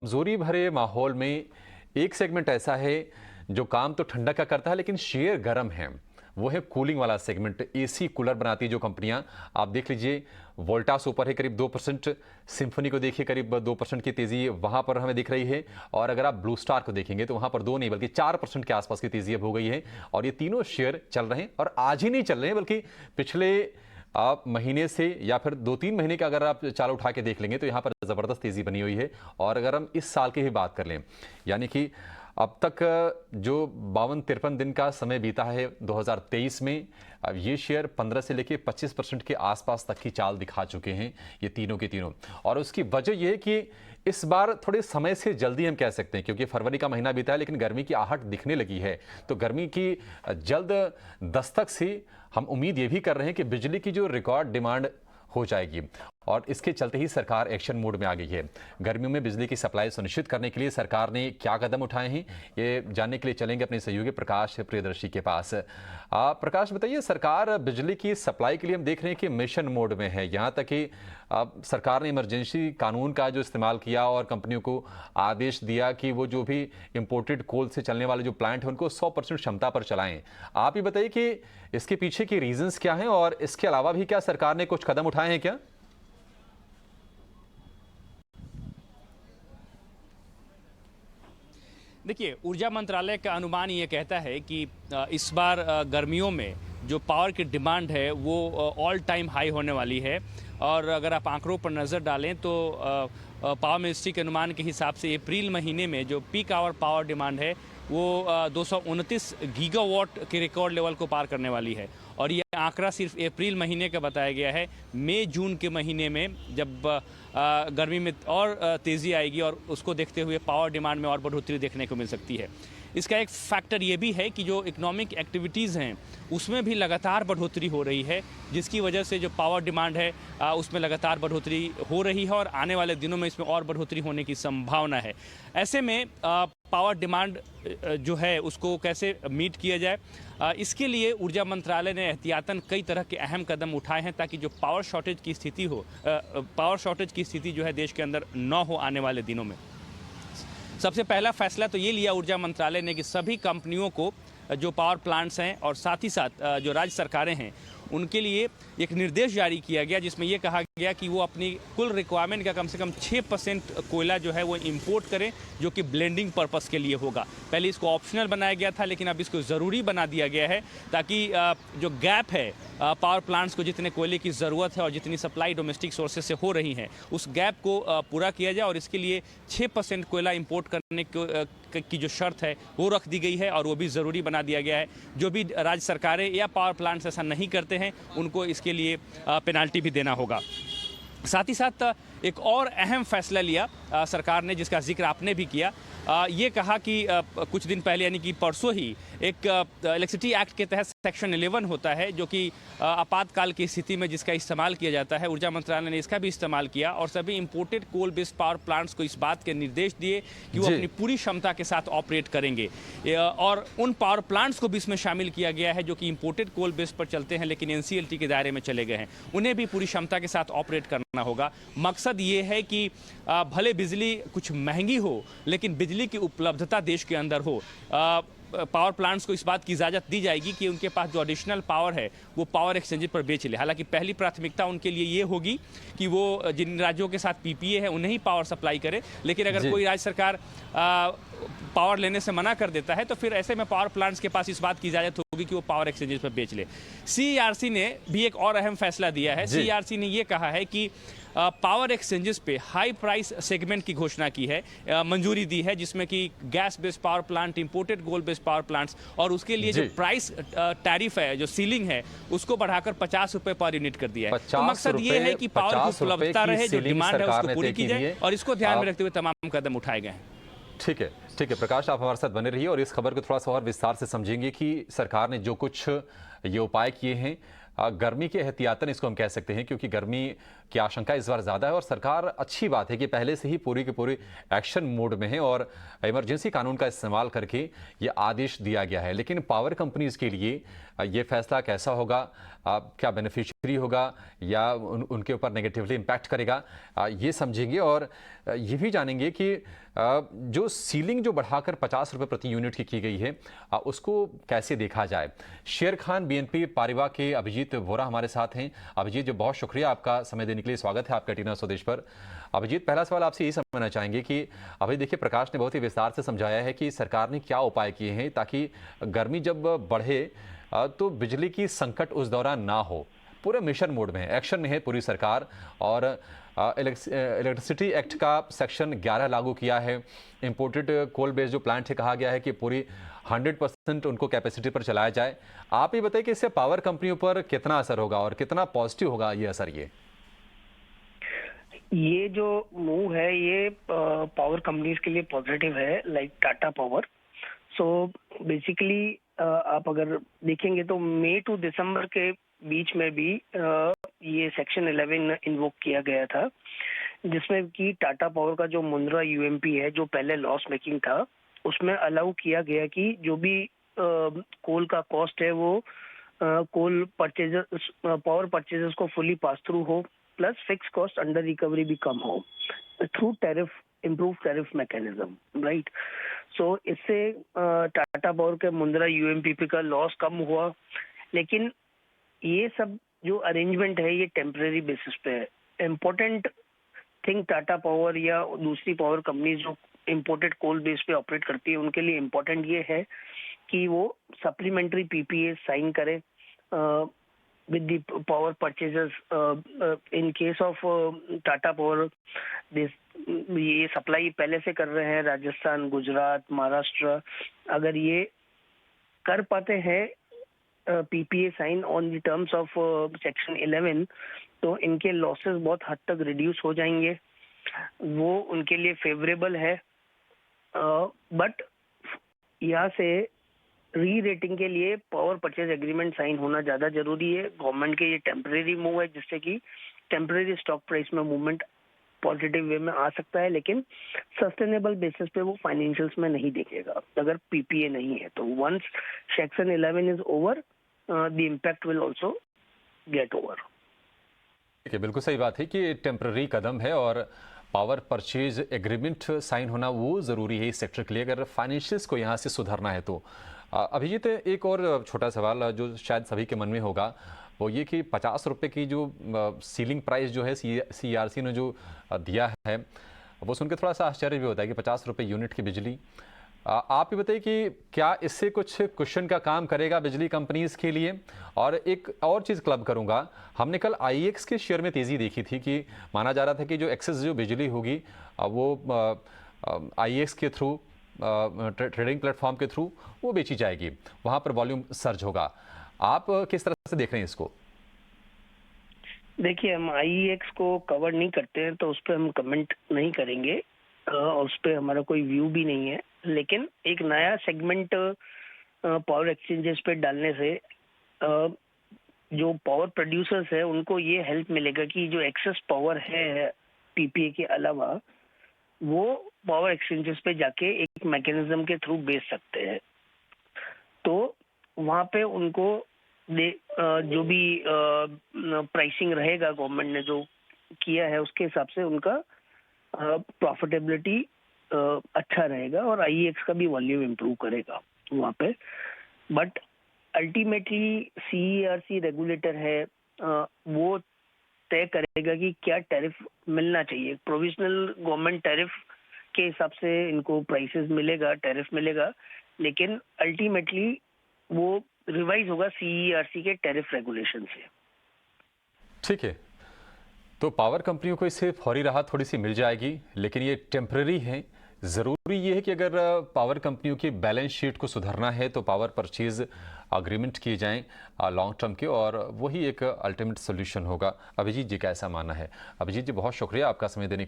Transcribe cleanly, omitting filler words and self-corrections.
कमजोरी भरे माहौल में एक सेगमेंट ऐसा है जो काम तो ठंडा का करता है लेकिन शेयर गर्म है। वो है कूलिंग वाला सेगमेंट। एसी कूलर बनाती है जो कंपनियां, आप देख लीजिए वोल्टास ऊपर है करीब 2%, सिम्फनी को देखिए करीब 2% की तेजी वहां पर हमें दिख रही है। और अगर आप ब्लू स्टार को देखेंगे तो वहां पर 2 नहीं बल्कि 4% के आसपास की तेजी अब हो गई है। और ये तीनों शेयर चल रहे हैं और आज ही नहीं चल रहे हैं बल्कि पिछले आप महीने से या फिर 2-3 महीने का अगर आप चाल उठा के देख लेंगे तो यहाँ पर ज़बरदस्त तेज़ी बनी हुई है। और अगर हम इस साल की ही बात कर लें, यानी कि अब तक जो 52-53 दिन का समय बीता है 2023 में, अब ये शेयर 15 से लेकर 25% के आसपास तक की चाल दिखा चुके हैं ये तीनों के तीनों। और उसकी वजह यह है कि इस बार थोड़े समय से जल्दी हम कह सकते हैं, क्योंकि फरवरी का महीना बीता है लेकिन गर्मी की आहट दिखने लगी है। तो गर्मी की जल्द दस्तक से हम उम्मीद ये भी कर रहे हैं कि बिजली की जो रिकॉर्ड डिमांड हो जाएगी और इसके चलते ही सरकार एक्शन मोड में आ गई है। गर्मियों में बिजली की सप्लाई सुनिश्चित करने के लिए सरकार ने क्या कदम उठाए हैं, ये जानने के लिए चलेंगे अपने सहयोगी प्रकाश प्रियदर्शी के पास। प्रकाश बताइए, सरकार बिजली की सप्लाई के लिए हम देख रहे हैं कि मिशन मोड में है। यहाँ तक कि सरकार ने इमरजेंसी कानून का जो इस्तेमाल किया और कंपनियों को आदेश दिया कि वो जो भी इंपोर्टेड कोल से चलने वाले जो प्लांट हैं उनको 100% क्षमता पर चलाएं। आप ही बताइए कि इसके पीछे की रीजंस क्या हैं और इसके अलावा भी क्या सरकार ने कुछ कदम उठाए हैं क्या? देखिए, ऊर्जा मंत्रालय का अनुमान ये कहता है कि इस बार गर्मियों में जो पावर की डिमांड है वो ऑल टाइम हाई होने वाली है। और अगर आप आंकड़ों पर नज़र डालें तो पावर मिनिस्ट्री के अनुमान के हिसाब से अप्रैल महीने में जो पीक आवर पावर डिमांड है वो 229 गीगावाट के रिकॉर्ड लेवल को पार करने वाली है। और ये आंकड़ा सिर्फ अप्रैल महीने का बताया गया है। मई जून के महीने में जब गर्मी में और तेज़ी आएगी और उसको देखते हुए पावर डिमांड में और बढ़ोतरी देखने को मिल सकती है। इसका एक फैक्टर ये भी है कि जो इकोनॉमिक एक्टिविटीज़ हैं उसमें भी लगातार बढ़ोतरी हो रही है, जिसकी वजह से जो पावर डिमांड है उसमें लगातार बढ़ोतरी हो रही है और आने वाले दिनों में इसमें और बढ़ोतरी होने की संभावना है। ऐसे में पावर डिमांड जो है उसको कैसे मीट किया जाए, इसके लिए ऊर्जा मंत्रालय ने एहतियातन कई तरह के अहम कदम उठाए हैं ताकि जो पावर शॉर्टेज की स्थिति जो है देश के अंदर न हो आने वाले दिनों में। सबसे पहला फैसला तो ये लिया ऊर्जा मंत्रालय ने कि सभी कंपनियों को जो पावर प्लांट्स हैं और साथ ही साथ जो राज्य सरकारें हैं उनके लिए एक निर्देश जारी किया गया, जिसमें यह कहा गया कि वो अपनी कुल रिक्वायरमेंट का कम से कम 6% कोयला जो है वो इंपोर्ट करें, जो कि ब्लेंडिंग पर्पस के लिए होगा। पहले इसको ऑप्शनल बनाया गया था लेकिन अब इसको ज़रूरी बना दिया गया है ताकि जो गैप है पावर प्लांट्स को जितने कोयले की ज़रूरत है और जितनी सप्लाई डोमेस्टिक सोर्सेज से हो रही हैं उस गैप को पूरा किया जाए। और इसके लिए 6% कोयला इंपोर्ट करने की जो शर्त है वो रख दी गई है और वो भी ज़रूरी बना दिया गया है। जो भी राज्य सरकारें या पावर प्लांट्स ऐसा नहीं करते हैं उनको इसके लिए पेनाल्टी भी देना होगा। साथ ही साथ एक और अहम फैसला लिया सरकार ने, जिसका जिक्र आपने भी किया। ये कहा कि कुछ दिन पहले यानी कि परसों ही एक इलेक्ट्रिसिटी एक्ट के तहत सेक्शन 11 होता है जो कि आपातकाल की स्थिति में जिसका इस्तेमाल किया जाता है। ऊर्जा मंत्रालय ने इसका भी इस्तेमाल किया और सभी imported coal based power plants को इस बात के निर्देश दिए कि वो अपनी पूरी क्षमता के साथ ऑपरेट करेंगे। और उन पावर प्लांट्स को भी इसमें शामिल किया गया है जो कि इंपोर्टेड कोल बेस्ड पर चलते हैं लेकिन NCLT के दायरे में चले गए हैं, उन्हें भी पूरी क्षमता के साथ ऑपरेट करना होगा। मकसद ये है कि भले बिजली कुछ महंगी हो लेकिन बिजली की उपलब्धता देश के अंदर हो। पावर प्लांट्स को इस बात की इजाज़त दी जाएगी कि उनके पास जो एडिशनल पावर है वो पावर एक्सचेंज पर बेच ले। हालांकि पहली प्राथमिकता उनके लिए ये होगी कि वो जिन राज्यों के साथ PPA है उन्हें ही पावर सप्लाई करे, लेकिन अगर कोई राज्य सरकार पावर लेने से मना कर देता है तो फिर ऐसे में पावर प्लांट्स के पास इस बात की इजाज़त होगी कि वो पावर एक्सचेंज पर बेच ले। CERC ने भी एक और अहम फैसला दिया है। CERC ने ये कहा है कि पावर एक्सचेंजेस पे हाई प्राइस सेगमेंट की घोषणा की है, मंजूरी दी है, जिसमें कि gas based power plant, imported coal based power plants और उसके लिए जो प्राइस टैरिफ है, जो सीलिंग है, उसको बढ़ाकर 50 रुपए पर यूनिट कर दिया है। तो मकसद ये है कि पावर की उपलब्धता रहे, जो डिमांड है उसको पूरी की जाए और इसको ध्यान में रखते हुए तमाम कदम उठाए गए हैं। ठीक है प्रकाश, आप हमारे साथ बने रहिए और इस खबर को थोड़ा सा और विस्तार से समझेंगे कि सरकार ने जो कुछ ये उपाय किए हैं गर्मी के एहतियातन इसको हम कह सकते हैं, क्योंकि गर्मी की आशंका इस बार ज़्यादा है और सरकार अच्छी बात है कि पहले से ही पूरी की पूरी एक्शन मोड में है और इमरजेंसी कानून का इस्तेमाल करके ये आदेश दिया गया है। लेकिन पावर कंपनीज के लिए ये फैसला कैसा होगा, क्या बेनिफिशियरी होगा या उनके ऊपर नेगेटिवली इम्पैक्ट करेगा, ये समझेंगे और ये भी जानेंगे कि जो सीलिंग जो बढ़ाकर 50 रुपये प्रति यूनिट की गई है, उसको कैसे देखा जाए। शेर खान बीएनपी पारिवा के अभिजीत वोरा हमारे साथ हैं। अभिजीत, जो बहुत शुक्रिया आपका समय देने के लिए, स्वागत है आपका टीना स्वदेश पर। अभिजीत, पहला सवाल आपसे यही समझना चाहेंगे कि अभी देखिए प्रकाश ने बहुत ही विस्तार से समझाया है कि सरकार ने क्या उपाय किए हैं ताकि गर्मी जब बढ़े तो बिजली की संकट उस दौरान ना हो। पूरे मिशन मोड में है, एक्शन में है पूरी सरकार और इलेक्ट्रिसिटी एक्ट का सेक्शन 11 लागू किया है। इंपोर्टेड कोल बेस्ड जो प्लांट है, कहा गया है कि पूरी 100% उनको कैपेसिटी पर चलाया जाए। आप ये बताइए कि इससे पावर कंपनियों पर कितना असर होगा और कितना पॉजिटिव होगा ये असर। ये जो मूव है ये पावर कंपनीज के लिए पॉजिटिव है, like Tata power. So basically आप अगर देखेंगे तो मई टू दिसंबर के बीच में भी ये सेक्शन 11 इन्वोक किया गया था, जिसमें कि टाटा पावर का जो मुंद्रा यूएमपी है, जो पहले लॉस मेकिंग था, उसमें अलाउ किया गया कि जो भी कोल का कॉस्ट है वो कोल परचेजर्स पावर परचेजर्स को फुली पास थ्रू हो, plus fix cost under recovery भी कम हो through tariff, improve tariff mechanism, right. So इससे टाटा पावर के मुंद्रा यूएमपीपी का लॉस कम हुआ। लेकिन ये सब जो अरेंजमेंट है ये टेम्परेरी बेसिस पे है। इम्पोर्टेंट थिंग टाटा पावर या दूसरी पावर कंपनी जो इम्पोर्टेड कोल बेस पे ऑपरेट करती है, उनके लिए इम्पोर्टेंट ये है कि वो सप्लीमेंट्री पीपीए साइन करें with the power purchasers. In case of Tata Power, ये सप्लाई पहले से कर रहे हैं राजस्थान, गुजरात, महाराष्ट्र। अगर ये कर पाते हैं PPA sign on the terms of section 11, तो इनके लॉसेस बहुत हद तक रिड्यूस हो जाएंगे, वो उनके लिए फेवरेबल है। बट यहाँ से री रेटिंग के लिए पावर परचेज एग्रीमेंट साइन होना ज़्यादा जरूरी है। गवर्नमेंट के ये टेम्परेरी मूव है, जिससे कि टेम्परेरी स्टॉक प्राइस में मूवमेंट पॉजिटिव वे में आ सकता है, लेकिन सस्टेनेबल बेसिस पे वो फाइनेंशियल्स में नहीं दिखेगा अगर पीपीए नहीं है। तो once section 11 is over, the impact will also get over. ठीक है, बिल्कुल सही बात है कि टेम्पररी कदम है और पावर परचेज एग्रीमेंट साइन होना वो ज़रूरी है इस सेक्टर के लिए, अगर फाइनेंशियल्स को यहाँ से सुधारना है तो। अभिजीत, एक और छोटा सवाल जो शायद सभी के मन में होगा, वो ये कि 50 रुपये की जो सीलिंग प्राइस जो है सीईआरसी ने जो दिया है, वो सुन के थोड़ा सा आश्चर्य भी होता है कि 50 रुपये यूनिट की बिजली। आप ये बताइए कि क्या इससे कुछ कुशन का काम करेगा बिजली कंपनीज के लिए। और एक और चीज़ क्लब करूंगा, हमने कल आईएक्स के शेयर में तेज़ी देखी थी कि माना जा रहा था कि जो एक्सेस जो बिजली होगी वो आईएक्स के थ्रू, ट्रेडिंग प्लेटफॉर्म के थ्रू वो बेची जाएगी, वहाँ पर वॉल्यूम सर्ज होगा। आप किस तरह से देख रहे हैं इसको? देखिए, हम आईएक्स को कवर नहीं करते हैं तो उस पर हम कमेंट नहीं करेंगे, उस पर हमारा कोई व्यू भी नहीं है। लेकिन एक नया सेगमेंट पावर एक्सचेंजेस पे डालने से जो पावर प्रोड्यूसर्स है उनको ये हेल्प मिलेगा कि जो एक्सेस पावर है पीपीए के अलावा, वो पावर एक्सचेंजेस पे जाके एक मैकेनिज्म के थ्रू बेच सकते हैं। तो वहाँ पे उनको जो भी प्राइसिंग रहेगा, गवर्नमेंट ने जो किया है उसके हिसाब से उनका प्रॉफिटेबिलिटी अच्छा रहेगा और आईएक्स का भी वॉल्यूम इम्प्रूव करेगा वहाँ पे। बट अल्टीमेटली सीईआरसी रेगुलेटर है, वो तय करेगा कि क्या टैरिफ मिलना चाहिए। प्रोविजनल गवर्नमेंट टैरिफ के हिसाब से इनको प्राइसेस मिलेगा, टैरिफ मिलेगा, लेकिन अल्टीमेटली वो रिवाइज होगा सीईआरसी के टैरिफ रेगुलेशन से। ठीक है, तो पावर कंपनियों को इससे फौरी राहत थोड़ी सी मिल जाएगी, लेकिन ये टेम्पररी है। ज़रूरी ये है कि अगर पावर कंपनियों की बैलेंस शीट को सुधारना है तो पावर परचेज अग्रीमेंट किए जाएं लॉन्ग टर्म के, और वही एक अल्टीमेट सोल्यूशन होगा। अभिजीत जी का ऐसा मानना है। अभिजीत जी, बहुत शुक्रिया आपका समय देने